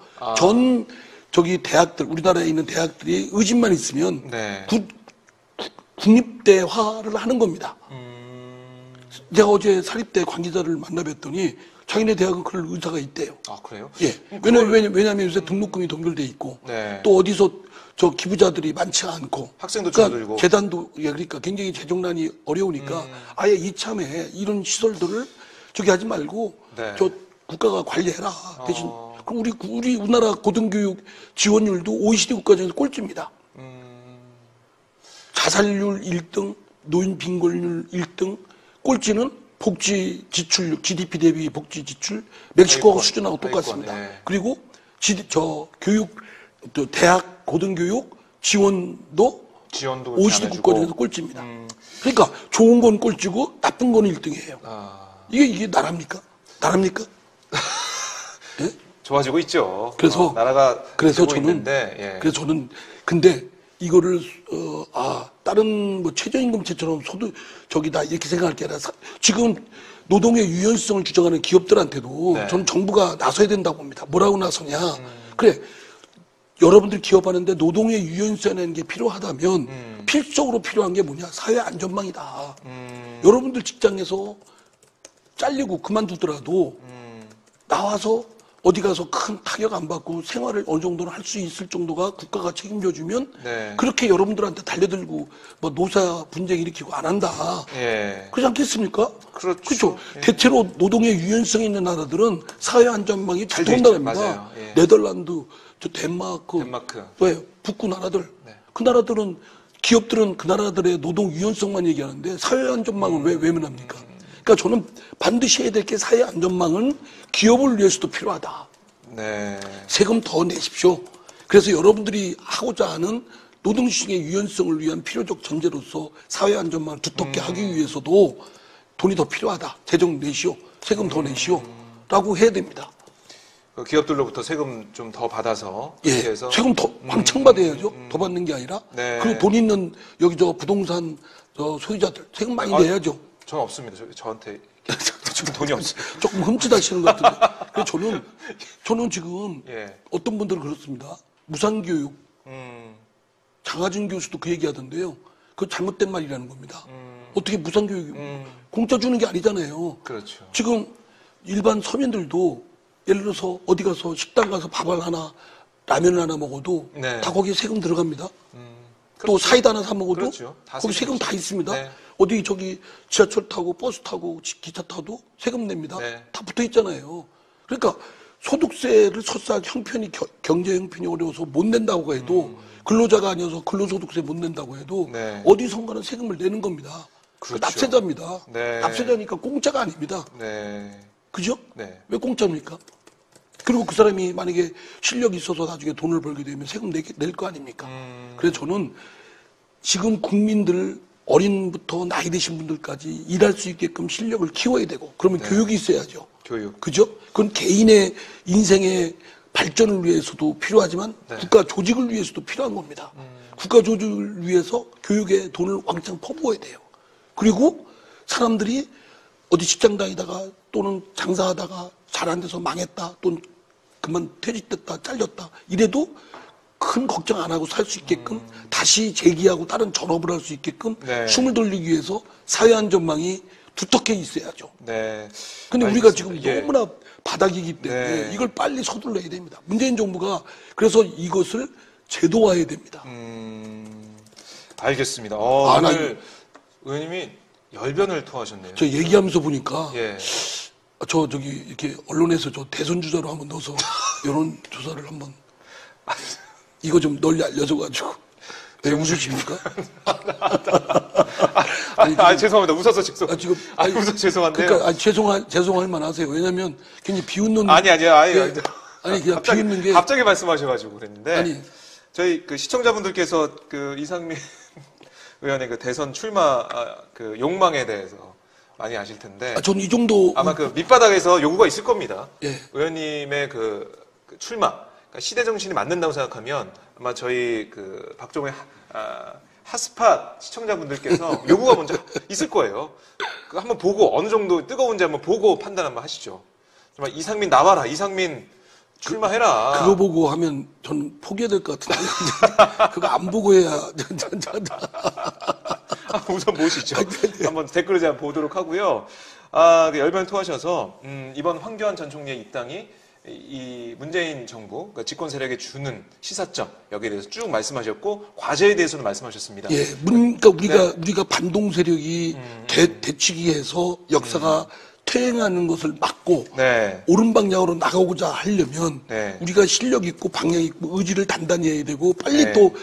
대학들 우리나라에 있는 대학들이 의지만 있으면 국립대화를 하는 겁니다. 제가 어제 사립대 관계자를 만나뵀더니 자기네 대학은 그럴 의사가 있대요. 그래요? 예. 왜냐하면 요새 등록금이 동결돼 있고 또 어디서 기부자들이 많지 않고 학생도 줄어들고 재단도 그러니까 굉장히 재정난이 어려우니까 아예 이참에 이런 시설들을 하지 말고 국가가 관리해라. 대신 그럼 우리 우리나라 고등교육 지원율도 OECD 국가 중에서 꼴찌입니다. 자살률 1등, 노인 빈곤율 1등, 꼴찌는 복지 지출률, GDP 대비 복지 지출, 멕시코 수준하고 똑같습니다. 네. 그리고 대학 고등교육 지원도 OECD 국가 중에서 꼴찌입니다. 그러니까 좋은 건 꼴찌고 나쁜 건 1등이에요. 이게 나라입니까? 나라입니까? 예? 좋아지고 있죠. 그래서 나라가 그래서 되고 있는데, 예. 그래서 저는 근데 이거를 다른 뭐 최저임금제처럼 저기다 이렇게 생각할 게 아니라 지금 노동의 유연성을 주장하는 기업들한테도 네. 저는 정부가 나서야 된다고 봅니다. 뭐라고 나서냐? 그래. 여러분들 기업하는데 노동의 유연성이라는 게 필요하다면 필수적으로 필요한 게 뭐냐? 사회 안전망이다. 여러분들 직장에서 잘리고 그만두더라도 나와서 어디 가서 큰 타격 안 받고 생활을 어느 정도는 할 수 있을 정도가 국가가 책임져 주면 네. 그렇게 여러분들한테 달려들고 뭐 노사 분쟁 일으키고 안 한다. 예. 그렇지 않겠습니까? 그렇죠. 예. 대체로 노동의 유연성 있는 나라들은 사회 안전망이 잘 통한답니다. 예. 네덜란드, 덴마크, 왜 북구 나라들, 네. 그 나라들은 기업들은 그 나라들의 노동 유연성만 얘기하는데 사회 안전망을 왜 외면합니까? 그러니까 저는 반드시 해야 될 게 사회 안전망은 기업을 위해서도 필요하다. 네. 세금 더 내십시오. 그래서 여러분들이 하고자 하는 노동시장의 유연성을 위한 필요적 전제로서 사회 안전망을 두텁게 하기 위해서도 돈이 더 필요하다. 재정 내시오. 세금 더 내시오. 라고 해야 됩니다. 그 기업들로부터 세금 좀 더 받아서 예, 해서 세금 더 왕창 받아야죠. 더 받는 게 아니라. 네. 그리고 돈 있는 여기 부동산 소유자들 세금 많이 내야죠. 저는 없습니다. 저한테 좀 돈이 없어요. 조금 흠칫하시는 것 같은데. 그래서 저는 지금 예. 어떤 분들은 그렇습니다. 무상교육. 장하준 교수도 그 얘기하던데요. 그거 잘못된 말이라는 겁니다. 어떻게 무상교육 공짜 주는 게 아니잖아요. 그렇죠. 지금 일반 서민들도 예를 들어서 어디 가서 식당 가서 밥을 하나 라면을 하나 먹어도 네. 다 거기에 세금 들어갑니다. 또 그렇죠. 사이다 하나 사 먹어도 그렇죠. 거기 세금 다 있습니다. 네. 어디 지하철 타고 버스 타고 기차 타도 세금 냅니다. 네. 다 붙어 있잖아요. 그러니까 소득세를 설사 경제 형편이 어려워서 못 낸다고 해도 근로자가 아니어서 근로소득세 못 낸다고 해도 네. 어디선가는 세금을 내는 겁니다. 그렇죠. 납세자입니다. 네. 납세자니까 공짜가 아닙니다. 네. 그죠? 네. 왜 공짜입니까? 그리고 그 사람이 만약에 실력이 있어서 나중에 돈을 벌게 되면 세금 낼 거 아닙니까? 그래서 저는 지금 국민들 어린부터 나이 드신 분들까지 일할 수 있게끔 실력을 키워야 되고 그러면 네. 교육이 있어야죠. 교육. 그죠? 그건 개인의 인생의 발전을 위해서도 필요하지만 네. 국가 조직을 위해서도 필요한 겁니다. 국가 조직을 위해서 교육에 돈을 왕창 퍼부어야 돼요. 그리고 사람들이 어디 직장 다니다가 또는 장사하다가 잘 안 돼서 망했다 또는 그만 퇴직됐다 잘렸다 이래도 큰 걱정 안 하고 살 수 있게끔 다시 재기하고 다른 전업을 할 수 있게끔 네. 숨을 돌리기 위해서 사회 안전망이 두텁게 있어야죠. 네. 근데 우리가 지금 예. 너무나 바닥이기 때문에 네. 이걸 빨리 서둘러야 됩니다. 문재인 정부가 그래서 이것을 제도화해야 됩니다. 알겠습니다. 오늘 의원님이 열변을 토하셨네요. 저 얘기하면서 보니까 예. 이렇게 언론에서 대선 주자로 한번 넣어서 여론 조사를 한번 이거 좀 널리 알려줘가지고 왜 웃으십니까? 죄송합니다. 웃어서 죄송. 지금 웃어서 죄송한데요. 그러니까 죄송할 만하세요. 왜냐면 괜히 비웃는 아니요. 그냥 비웃는 게 갑자기 말씀하셔가지고 그랬는데 아니 저희 그 시청자분들께서 그 이상민 의원의 그 대선 출마 그 욕망에 대해서 많이 아실 텐데. 저는 이 정도 아마 그 밑바닥에서 요구가 있을 겁니다. 예. 의원님의 그 출마, 그러니까 시대 정신이 맞는다고 생각하면 아마 저희 그 박종의 핫스팟 시청자분들께서 요구가 먼저 있을 거예요. 그 한번 보고 어느 정도 뜨거운지 한번 보고 판단 한번 하시죠. 정말 이상민 나와라, 이상민 출마해라. 그거 보고 하면 전 포기해야 될 것 같은데 그거 안 보고 해야 우선 보시죠. 한번 댓글을 제가 보도록 하고요. 그 열변 토하셔서 이번 황교안 전 총리의 입당이 이 문재인 정부 그러니까 집권 세력에 주는 시사점 여기에 대해서 쭉 말씀하셨고 과제에 대해서는 말씀하셨습니다. 예, 그러니까 우리가 반동 세력이 대치기해서 역사가 퇴행하는 것을 막고 네. 옳은 방향으로 나가고자 하려면 네. 우리가 실력 있고 방향 있고 의지를 단단히 해야 되고 빨리 네. 또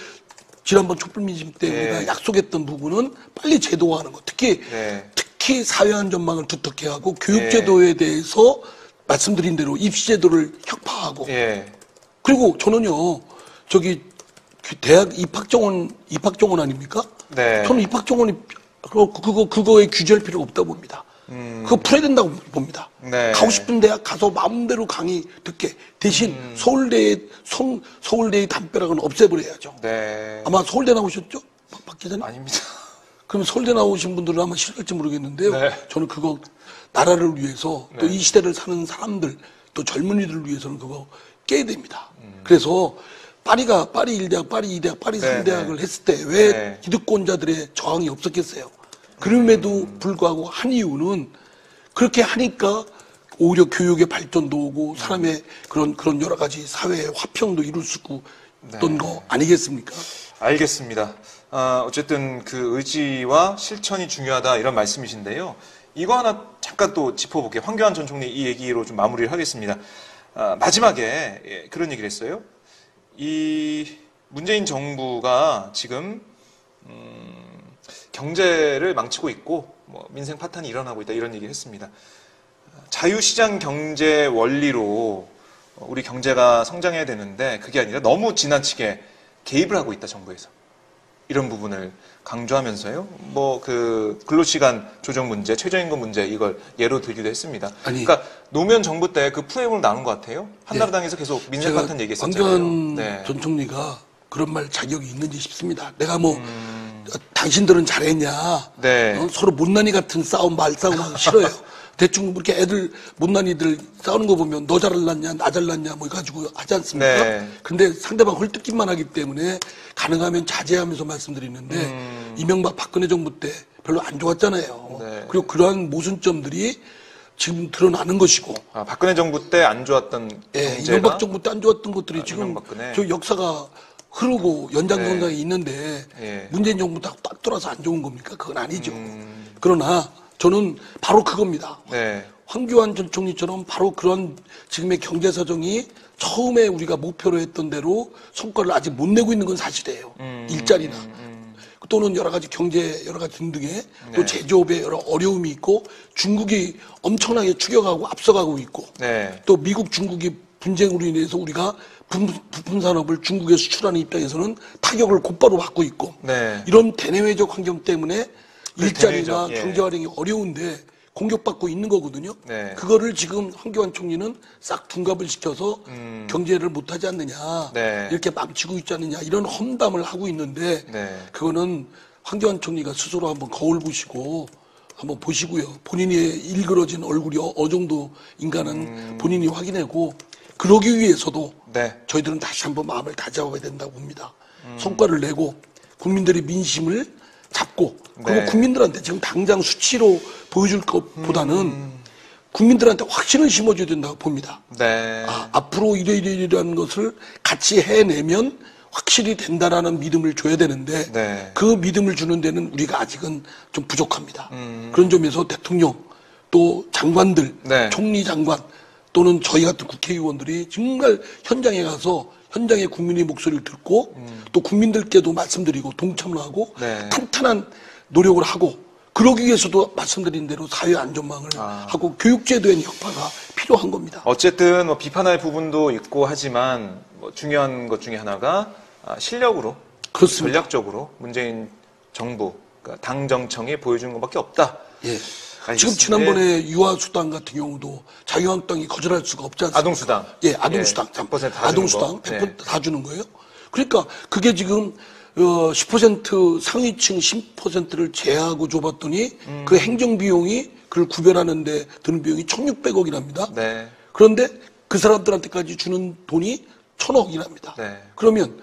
지난번 촛불민심 때 네. 우리가 약속했던 부분은 빨리 제도화하는 것. 특히 사회안전망을 두텁게 하고 교육제도에 대해서 말씀드린 대로 입시제도를 혁파하고 그리고 저는요 저기 대학 입학정원 아닙니까? 네. 저는 입학정원이 그거에 규제할 필요가 없다고 봅니다. 그거 풀어야 된다고 봅니다. 네. 가고 싶은 대학 가서 마음대로 강의 듣게 대신 서울대의 담벼락은 없애버려야죠. 네. 아마 서울대 나오셨죠? 박 기자님? 아닙니다. 그럼 서울대 나오신 분들은 아마 싫을지 모르겠는데요. 네. 저는 그거 나라를 위해서 또 이 시대를 사는 사람들 또 젊은이들을 위해서는 그거 깨야 됩니다. 그래서 파리 1대학, 파리 2대학, 파리 3대학을 했을 때 왜 기득권자들의 저항이 없었겠어요? 그럼에도 불구하고 한 이유는 그렇게 하니까 오히려 교육의 발전도 오고 사람의 그런 여러 가지 사회의 화평도 이룰 수 있던 거 아니겠습니까? 알겠습니다. 어쨌든 그 의지와 실천이 중요하다 이런 말씀이신데요. 이거 하나 잠깐 또 짚어볼게요. 황교안 전 총리 이 얘기로 좀 마무리를 하겠습니다. 마지막에 그런 얘기를 했어요. 이 문재인 정부가 지금 경제를 망치고 있고 뭐 민생 파탄이 일어나고 있다 이런 얘기를 했습니다. 자유시장 경제 원리로 우리 경제가 성장해야 되는데 그게 아니라 너무 지나치게 개입을 하고 있다 정부에서 이런 부분을 강조하면서요. 뭐 그 근로시간 조정 문제, 최저임금 문제 이걸 예로 들기도 했습니다. 그러니까 노무현 정부 때 그 프레임으로 나눈 것 같아요. 한나라당에서 계속 민생 파탄 얘기했었잖아요. 황교안 전 총리가 그런 말 자격이 있는지 싶습니다. 내가 뭐 당신들은 잘했냐, 서로 못난이 같은 말싸움 하기 싫어요. 대충 그렇게 애들 못난이들 싸우는 거 보면 너 잘났냐 나 잘났냐 뭐 가지고 하지 않습니까? 근데 상대방 헐뜯기만 하기 때문에 가능하면 자제하면서 말씀드리는데 이명박 박근혜 정부 때 별로 안 좋았잖아요. 그리고 그러한 모순점들이 지금 드러나는 것이고. 박근혜 정부 때 안 좋았던 경제가? 이명박 정부 때 안 좋았던 것들이 지금 저 역사가 흐르고 연장선상에 있는데 문재인 정부 딱 돌아서 안 좋은 겁니까? 그건 아니죠. 그러나 저는 바로 그겁니다. 황교안 전 총리처럼 바로 그런 지금의 경제 사정이 처음에 우리가 목표로 했던 대로 성과를 아직 못 내고 있는 건 사실이에요. 일자리나 또는 여러 가지 경제 여러 가지 등등의 또 제조업에 여러 어려움이 있고 중국이 엄청나게 추격하고 앞서가고 있고 또 미국 중국이 분쟁으로 인해서 우리가 부품 산업을 중국에 수출하는 입장에서는 타격을 곧바로 받고 있고 이런 대내외적 환경 때문에 일자리나 경제 활용이 어려운데 공격받고 있는 거거든요. 그거를 지금 황교안 총리는 싹 둔갑을 시켜서 경제를 못하지 않느냐, 이렇게 망치고 있지 않느냐 이런 험담을 하고 있는데 그거는 황교안 총리가 스스로 한번 거울 보시고 한번 보시고요. 본인이 일그러진 얼굴이 어느 정도 인간은 본인이 확인하고 그러기 위해서도 저희들은 다시 한번 마음을 다잡아야 된다고 봅니다. 성과를 내고 국민들의 민심을 잡고 그리고 국민들한테 지금 당장 수치로 보여줄 것보다는 국민들한테 확신을 심어줘야 된다고 봅니다. 앞으로 이러이러이러한 것을 같이 해내면 확실히 된다라는 믿음을 줘야 되는데 그 믿음을 주는 데는 우리가 아직은 좀 부족합니다. 그런 점에서 대통령 또 장관들, 총리 장관 또는 저희 같은 국회의원들이 정말 현장에 가서 현장의 국민의 목소리를 듣고 또 국민들께도 말씀드리고 동참을 하고 탄탄한 노력을 하고 그러기 위해서도 말씀드린 대로 사회 안전망을 하고 교육제도의 혁파가 필요한 겁니다. 어쨌든 뭐 비판할 부분도 있고 하지만 뭐 중요한 것 중에 하나가 실력으로 전략적으로 문재인 정부 그러니까 당정청이 보여준 것밖에 없다. 지금 지난번에 유아수당 같은 경우도 자유한국당이 거절할 수가 없지 않습니까? 아동수당. 아동수당. 100% 다 아동수당 100% 다 주는 거예요. 그러니까 그게 지금 10% 상위층 10%를 제하고 줘봤더니 그 행정비용이 그걸 구별하는데 드는 비용이 1,600억이랍니다. 그런데 그 사람들한테까지 주는 돈이 1,000억이랍니다. 그러면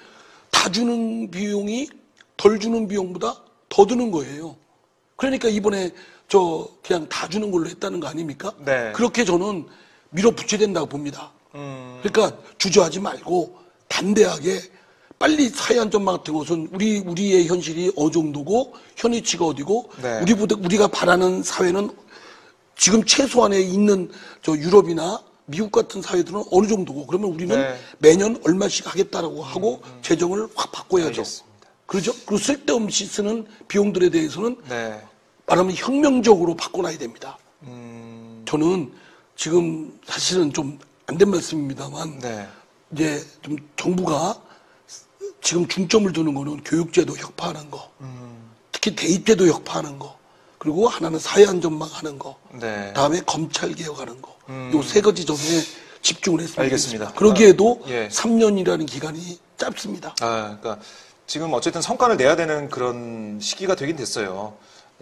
다 주는 비용이 덜 주는 비용보다 더 드는 거예요. 그러니까 이번에 그냥 다 주는 걸로 했다는 거 아닙니까? 그렇게 저는 밀어붙여야 된다고 봅니다. 그러니까 주저하지 말고 담대하게 빨리 사회 안전망 같은 것은 우리의 현실이 어느 정도고 현위치가 어디고 우리가 바라는 사회는 지금 최소한에 있는 저 유럽이나 미국 같은 사회들은 어느 정도고 그러면 우리는 네. 매년 얼마씩 하겠다라고 하고 재정을 확 바꿔야죠. 알겠습니다. 그렇죠? 그리고 쓸데없이 쓰는 비용들에 대해서는 네. 말하면 혁명적으로 바꿔놔야 됩니다. 저는 지금 사실은 좀 안 된 말씀입니다만 네. 이제 좀 정부가 지금 중점을 두는 거는 교육제도 혁파하는 거, 특히 대입제도 혁파하는 거, 그리고 하나는 사회안전망 하는 거, 네. 다음에 검찰 개혁하는 거, 요 세 가지 점에 집중을 했습니다. 알겠습니다. 그러기에도 예. 3년이라는 기간이 짧습니다. 그러니까 지금 어쨌든 성과를 내야 되는 그런 시기가 되긴 됐어요.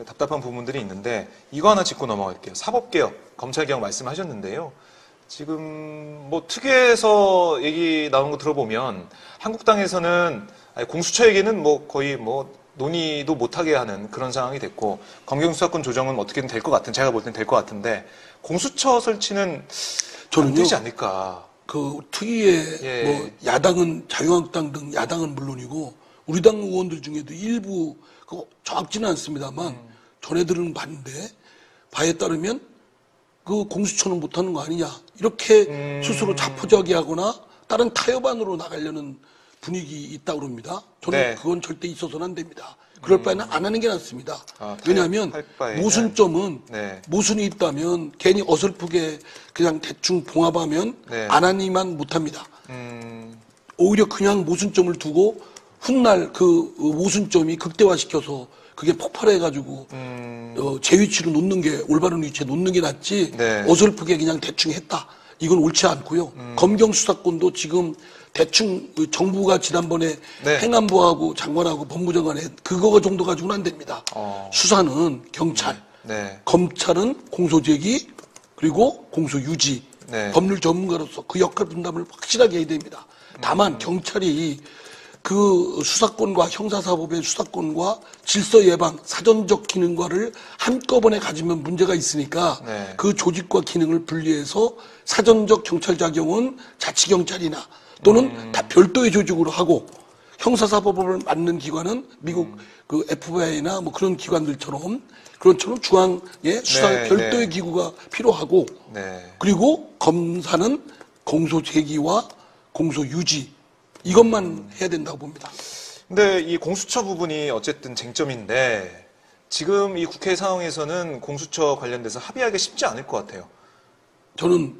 답답한 부분들이 있는데 이거 하나 짚고 넘어갈게요. 사법개혁, 검찰개혁 말씀하셨는데요. 지금 뭐 특위에서 얘기 나온 거 들어보면 한국당에서는 공수처 얘기는 뭐 거의 뭐 논의도 못하게 하는 그런 상황이 됐고 검경수사권 조정은 어떻게든 될 것 같은 제가 볼 땐 될 것 같은데 공수처 설치는 안 되지 않을까. 그 특위에 예. 뭐 야당은 자유한국당 등 야당은 물론이고 우리 당 의원들 중에도 일부 정확지는 않습니다만 전해들은 봤는데 바에 따르면 그 공수처는 못하는 거 아니냐 이렇게 스스로 자포자기하거나 다른 타협안으로 나가려는 분위기 있다고 그럽니다. 저는 네. 그건 절대 있어서는 안 됩니다. 그럴 바에는 안 하는 게 낫습니다. 왜냐하면 할 바에는. 모순점은 네. 모순이 있다면 괜히 어설프게 그냥 대충 봉합하면 네. 안 하니만 못합니다. 오히려 그냥 모순점을 두고 훗날 그 모순점이 극대화시켜서 그게 폭발해가지고 제 위치로 놓는 게 올바른 위치에 놓는 게 낫지 네. 어설프게 그냥 대충 했다. 이건 옳지 않고요. 검경 수사권도 지금 대충 정부가 지난번에 네. 행안부하고 장관하고 법무장관에 그거 정도 가지고는 안 됩니다. 수사는 경찰, 네. 검찰은 공소제기 그리고 공소유지 네. 법률 전문가로서 그 역할 분담을 확실하게 해야 됩니다. 다만 경찰이 그 수사권과 형사사법의 수사권과 질서 예방, 사전적 기능과를 한꺼번에 가지면 문제가 있으니까 네. 그 조직과 기능을 분리해서 사전적 경찰 작용은 자치경찰이나 또는 다 별도의 조직으로 하고 형사사법을 맡는 기관은 미국 그 FBI나 뭐 그런 기관들처럼 그런처럼 중앙의 수사 네, 별도의 네. 기구가 필요하고 네. 그리고 검사는 공소 제기와 공소 유지 이것만 해야 된다고 봅니다. 근데 이 공수처 부분이 어쨌든 쟁점인데 지금 이 국회 상황에서는 공수처 관련돼서 합의하기 쉽지 않을 것 같아요. 저는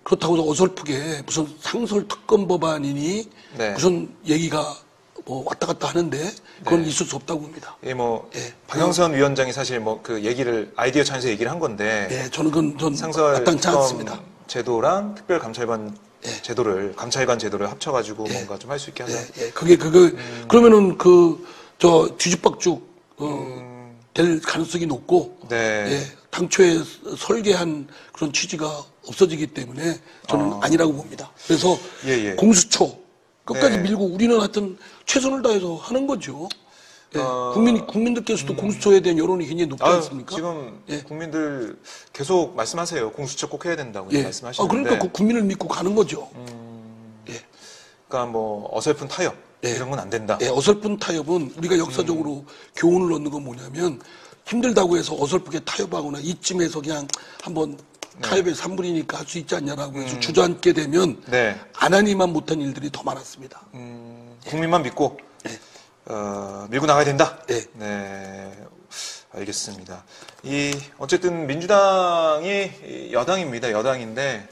그렇다고 해서 어설프게 무슨 상설 특검 법안이니 네. 무슨 얘기가 뭐 왔다 갔다 하는데 그건 네. 있을 수 없다고 봅니다. 예, 뭐 예. 박영선 위원장이 사실 뭐 그 얘기를 아이디어 차원에서 얘기를 한 건데 예, 저는 그건 전 상설 마땅치 특검 않습니다. 제도랑 특별감찰관 예. 제도를 감찰관 제도를 합쳐가지고 예. 뭔가 좀 할 수 있게 하자. 예, 예. 그러면은 저 뒤죽박죽 될 가능성이 높고 네. 예, 당초에 설계한 그런 취지가 없어지기 때문에 저는 아니라고 봅니다. 그래서 예, 예. 공수처 끝까지 네. 밀고 우리는 하여튼 최선을 다해서 하는 거죠. 예, 국민들께서도 공수처에 대한 여론이 굉장히 높지 않습니까? 지금 예. 국민들 계속 말씀하세요. 공수처 꼭 해야 된다고 예. 말씀하시는데. 그러니까 그 국민을 믿고 가는 거죠. 예. 그러니까 뭐 어설픈 타협 예. 이런 건 안 된다. 예, 어설픈 타협은 우리가 역사적으로 교훈을 얻는 건 뭐냐면 힘들다고 해서 어설프게 타협하거나 이쯤에서 그냥 한번 타협의 3분이니까 할 수 있지 않냐라고 해서 주저앉게 되면 네. 안 하니만 못한 일들이 더 많았습니다. 국민만 믿고 밀고 나가야 된다. 예. 네, 알겠습니다. 어쨌든 민주당이 여당입니다. 여당인데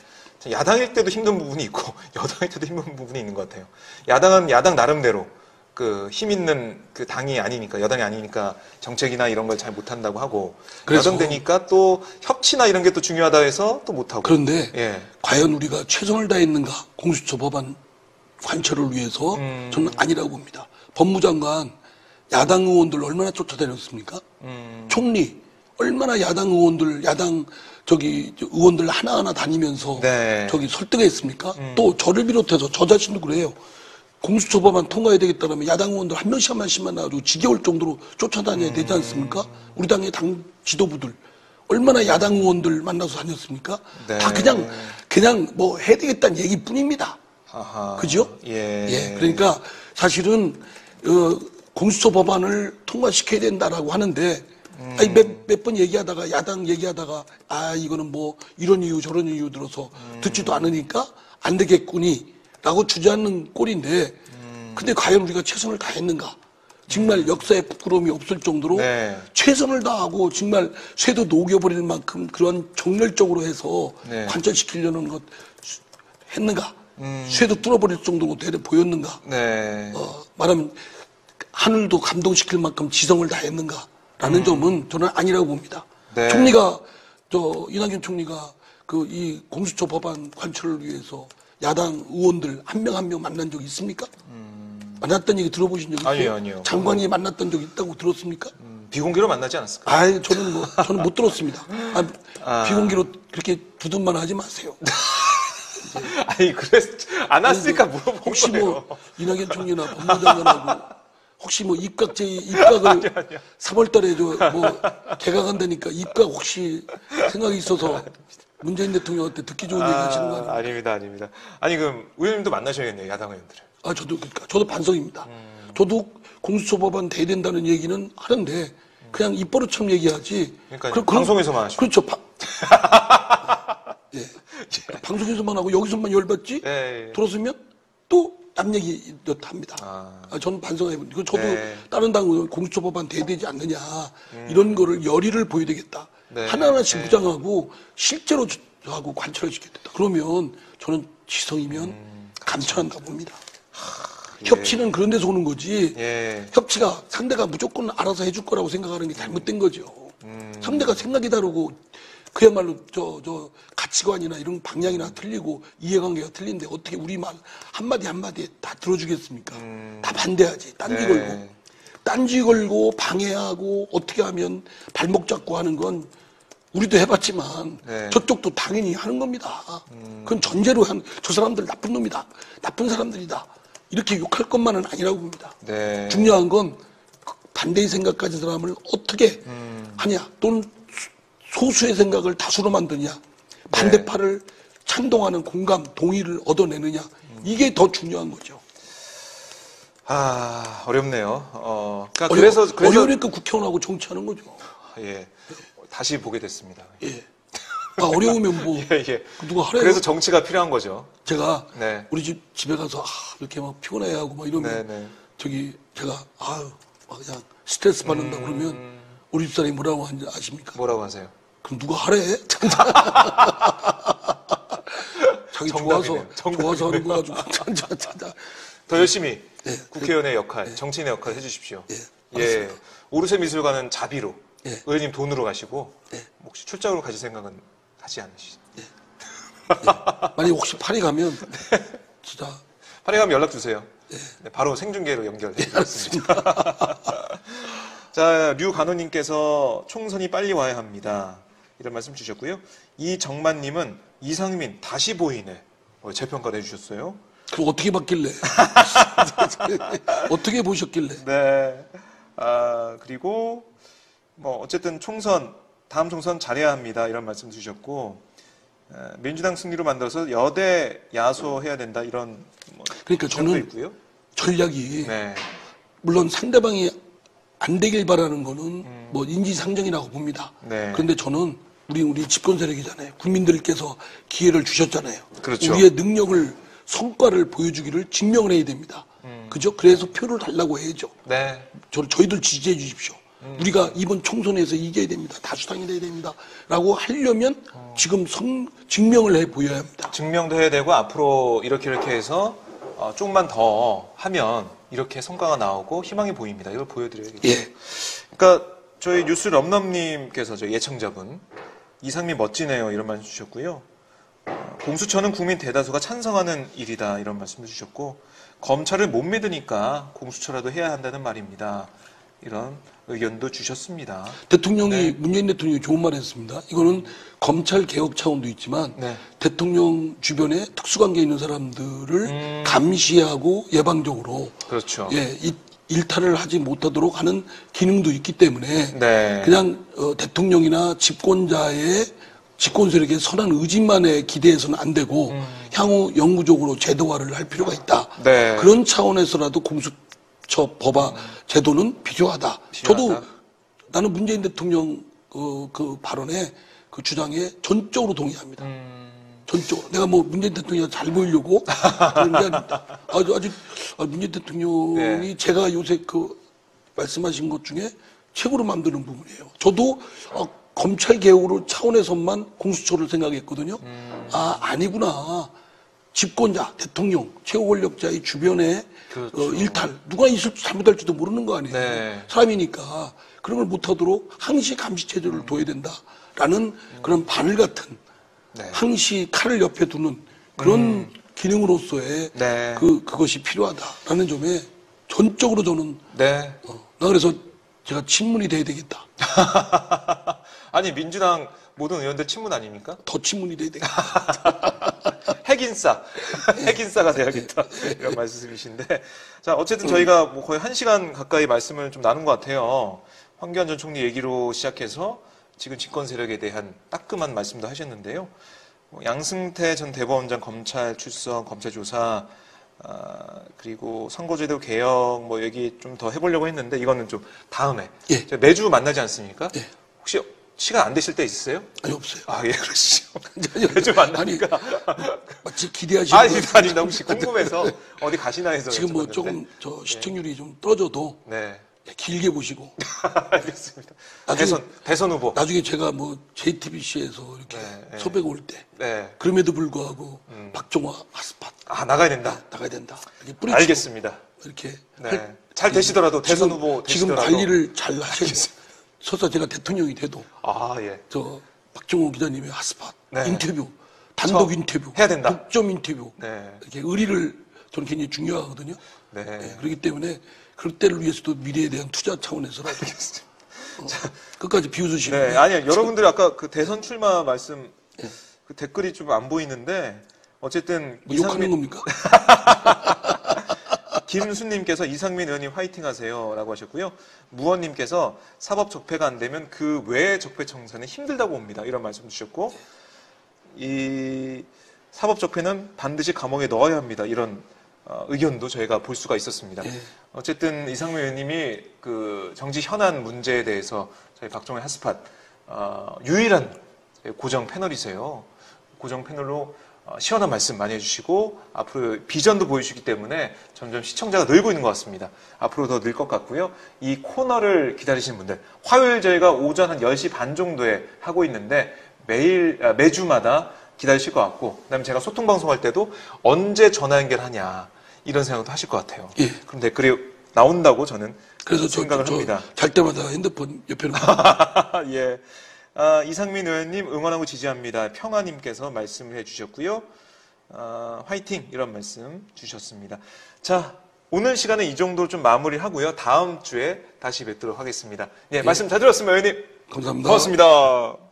야당일 때도 힘든 부분이 있고 여당일 때도 힘든 부분이 있는 것 같아요. 야당은 야당 나름대로 그 힘 있는 그 당이 아니니까 여당이 아니니까 정책이나 이런 걸 잘 못한다고 하고 그래서 여당 되니까 또 협치나 이런 게 또 중요하다 해서 또 못하고. 그런데 예. 과연 우리가 최선을 다했는가 공수처 법안 관철을 위해서 저는 아니라고 봅니다. 법무장관 야당 의원들 얼마나 쫓아다녔습니까? 총리 얼마나 야당 의원들 의원들 하나하나 다니면서 네. 설득했습니까? 또 저를 비롯해서 저 자신도 그래요. 공수처 법안 통과해야 되겠다면 야당 의원들 한 명씩 한 명씩만 나와도 지겨울 정도로 쫓아다녀야 되지 않습니까? 우리 당의 당 지도부들 얼마나 야당 의원들 만나서 다녔습니까? 네. 다 그냥 뭐 해야 되겠다는 얘기뿐입니다. 아하. 그죠? 예. 그러니까 사실은 공수처 법안을 통과시켜야 된다라고 하는데 아니, 몇 번 얘기하다가, 야당 얘기하다가, 이거는 뭐, 이런 이유, 저런 이유 들어서 듣지도 않으니까 안 되겠구니, 라고 주저앉는 꼴인데, 근데 과연 우리가 최선을 다했는가? 정말 역사에 부끄러움이 없을 정도로 네. 최선을 다하고 정말 쇠도 녹여버리는 만큼 그런 정열적으로 해서 네. 관철시키려는 것 했는가? 쇠도 뚫어버릴 정도로 보였는가? 네. 말하면 하늘도 감동시킬 만큼 지성을 다했는가라는 점은 저는 아니라고 봅니다. 네. 총리가 이낙연 총리가 이 공수처 법안 관철을 위해서 야당 의원들 한 명 한 명 만난 적 있습니까? 만났던 얘기 들어보신 적 있어요? 아니요. 장관이 만났던 적 있다고 들었습니까? 비공개로 만나지 않았을까요? 저는 못 들었습니다. 비공개로 그렇게 두둔만 하지 마세요. 아니, 그래서 안 왔으니까 물어본 혹시 거예요. 이낙연 총리나 법무장관하고 혹시 입각을 3월 달에 개각한다니까 입각 혹시 생각이 있어서 문재인 대통령한테 듣기 좋은 얘기 하시는 거 아닙니까? 아닙니다. 아니, 그럼 의원님도 만나셔야겠네요, 야당 의원들을. 저도 반성입니다. 저도 공수처 법안 대된다는 얘기는 하는데 그냥 입버릇처럼 얘기하지. 그러니까 방송에서만 하시고. 그렇죠. 예. 방송에서만 하고 여기서만 열받지? 예. 들었으면 또 남 얘기 합니다. 저는 반성해봅니다. 저도 다른 당 의원 공수처 법안 대되지 않느냐 이런 거를 열의를 보여야 되겠다. 네. 하나하나씩 무장하고 실제로 하고 관철을 시켰다. 그러면 저는 지성이면 감춰한다 봅니다. 협치는 그런 데서 오는 거지. 협치가 상대가 무조건 알아서 해줄 거라고 생각하는 게 잘못된 거죠. 상대가 생각이 다르고 그야말로 가치관이나 이런 방향이나 틀리고 이해관계가 틀린데 어떻게 우리 말 한마디 한마디에 다 들어주겠습니까? 다 반대하지. 딴지 걸고 방해하고 어떻게 하면 발목 잡고 하는 건 우리도 해봤지만 저쪽도 당연히 하는 겁니다. 그건 전제로 저 사람들 나쁜 놈이다. 나쁜 사람들이다. 이렇게 욕할 것만은 아니라고 봅니다. 중요한 건 반대의 생각 가진 사람을 어떻게 하냐 또는 소수의 생각을 다수로 만드냐 반대파를 찬동하는 공감, 동의를 얻어내느냐 이게 더 중요한 거죠. 어렵네요. 그래서 어려우니까 국회의원하고 정치하는 거죠. 다시 보게 됐습니다. 어려우면 누가 하래요? 그래서 정치가 필요한 거죠. 제가 우리 집에 가서 이렇게 막 피곤해하고 이러면 제가 그냥 스트레스 받는다 그러면 우리 집사람이 뭐라고 하는지 아십니까? 뭐라고 하세요? 그럼 누가 하래? 자기 좋아서 하는 거 가지고 더 열심히 국회의원의 역할, 정치인의 역할 해주십시오. 오르세 미술관은 자비로 의원님 돈으로 가시고 혹시 출장으로 가실 생각은 하지 않으시죠? 만약 혹시 파리 가면 진짜 파리 가면 연락 주세요. 바로 생중계로 연결해드리겠습니다. 자, 류간호님께서 총선이 빨리 와야 합니다. 이런 말씀 주셨고요. 이정만님은 이상민 다시 보이네. 재평가를 해주셨어요. 그럼 어떻게 봤길래? 어떻게 보셨길래? 그리고 어쨌든 다음 총선 잘해야 합니다. 이런 말씀 주셨고 민주당 승리로 만들어서 여대 야소해야 된다. 이런 그러니까 저는 있고요. 전략이 물론 상대방이 안 되길 바라는 거는 인지상정이라고 봅니다. 그런데 저는 우리 집권 세력이잖아요. 국민들께서 기회를 주셨잖아요. 그렇죠. 우리의 능력을 성과를 보여주기를 증명을 해야 됩니다. 그죠? 그래서 표를 달라고 해야죠. 저희들 지지해 주십시오. 우리가 이번 총선에서 이겨야 됩니다. 다수당이 돼야 됩니다. 라고 하려면 지금 증명을 해 보여야 합니다. 증명도 해야 되고 앞으로 이렇게 해서 조금만 더 하면 이렇게 성과가 나오고 희망이 보입니다. 이걸 보여드려야겠죠. 그러니까 저희 뉴스 럼럼님께서 저희 예청자분 이상민 멋지네요. 이런 말씀 주셨고요. 공수처는 국민 대다수가 찬성하는 일이다. 이런 말씀도 주셨고 검찰을 못 믿으니까 공수처라도 해야 한다는 말입니다. 이런 의견도 주셨습니다. 문재인 대통령이 좋은 말 했습니다. 이거는 검찰 개혁 차원도 있지만 대통령 주변에 특수관계 있는 사람들을 감시하고 예방적으로 일탈을 하지 못하도록 하는 기능도 있기 때문에 그냥 대통령이나 집권 세력의 선한 의지만에 기대해서는 안 되고 향후 영구적으로 제도화를 할 필요가 있다. 그런 차원에서라도 공수처 법화 제도는 필요하다. 저도 나는 문재인 대통령 그 발언에 그 주장에 전적으로 동의합니다. 전적으로. 내가 뭐 문재인 대통령이 잘 보이려고 그런 게 아닙니다. 아주 문재인 대통령이 네. 제가 요새 그 말씀하신 것 중에 최고로 만드는 부분이에요. 저도 검찰 개혁으로 차원에서만 공수처를 생각했거든요. 아니구나. 집권자, 대통령, 최고 권력자의 주변에 그렇죠. 일탈, 누가 있을지 잘못할지도 모르는 거 아니에요. 네. 사람이니까 그런 걸 못하도록 항시 감시 체제를 둬야 된다라는 그런 바늘 같은 네. 항시 칼을 옆에 두는 그런 기능으로서의 네. 그것이 필요하다라는 점에 전적으로 저는 네. 나 그래서 제가 친문이 돼야 되겠다. 아니 민주당 모든 의원들 친문 아닙니까? 더 친문이 돼야 되겠다. 핵인싸가 돼야겠다. 이런 말씀이신데. 자, 어쨌든 저희가 뭐 거의 1시간 가까이 말씀을 좀 나눈 것 같아요. 황교안 전 총리 얘기로 시작해서 지금 집권 세력에 대한 따끔한 말씀도 하셨는데요. 양승태 전 대법원장 검찰 출석, 검찰 조사, 그리고 선거제도 개혁 뭐 얘기 좀 더 해보려고 했는데 이거는 좀 다음에. 예. 매주 만나지 않습니까? 예. 혹시 시간 안 되실 때 있으세요? 아니, 없어요. 예, 그러시죠. 매주 만나니까. 마치 기대하시는 아니다. 혹시 궁금해서 어디 가시나 해서. 지금 뭐 조금 시청률이 좀 떨어져도. 네. 길게 보시고. 알겠습니다. 대선 후보. 나중에 제가 뭐 JTBC에서 이렇게 섭외가 올 때. 네. 그럼에도 불구하고 박종화 핫스팟. 나가야 된다. 나가야 된다. 뿌리치고 알겠습니다. 이렇게. 네. 잘 되시더라도 대선 후보 되시더라도. 지금 관리를 잘 하셔야 돼요. 설사 제가 대통령이 돼도. 예. 저 박종호 기자님의 핫스팟. 네. 인터뷰. 단독 인터뷰. 해야 된다. 독점 인터뷰. 네. 이렇게 의리를 저는 굉장히 중요하거든요. 네. 네. 그렇기 때문에 그럴 때를 위해서도 미래에 대한 투자 차원에서라도 끝까지 비웃으시는. 네, 아니요. 여러분들이 아까 그 대선 출마 말씀 그 댓글이 좀 안 보이는데 어쨌든 뭐 욕하는 겁니까? 김수님께서 이상민 의원님 화이팅 하세요라고 하셨고요. 무원님께서 사법 적폐가 안 되면 그 외 적폐 청산은 힘들다고 봅니다. 이런 말씀 주셨고 이 사법 적폐는 반드시 감옥에 넣어야 합니다. 이런 의견도 저희가 볼 수가 있었습니다. 어쨌든 이상민 의원님이 그 정치 현안 문제에 대해서 저희 박종의 핫스팟 유일한 고정 패널이세요. 고정 패널로 시원한 말씀 많이 해주시고 앞으로 비전도 보여주시기 때문에 점점 시청자가 늘고 있는 것 같습니다. 앞으로 더 늘 것 같고요. 이 코너를 기다리시는 분들 화요일 저희가 오전 한 10시 반 정도에 하고 있는데 매주마다 기다리실 것 같고 그다음에 제가 소통방송할 때도 언제 전화 연결하냐 이런 생각도 하실 것 같아요. 예. 그럼 댓글이 나온다고 저는 그래서 생각을 합니다. 잘 때마다 핸드폰 옆에 놓고. 예. 이상민 의원님 응원하고 지지합니다. 평화님께서 말씀을 해주셨고요. 화이팅 이런 말씀 주셨습니다. 자, 오늘 시간은 이 정도로 좀 마무리하고요. 다음 주에 다시 뵙도록 하겠습니다. 예, 말씀 잘 들었습니다, 의원님. 감사합니다. 고맙습니다.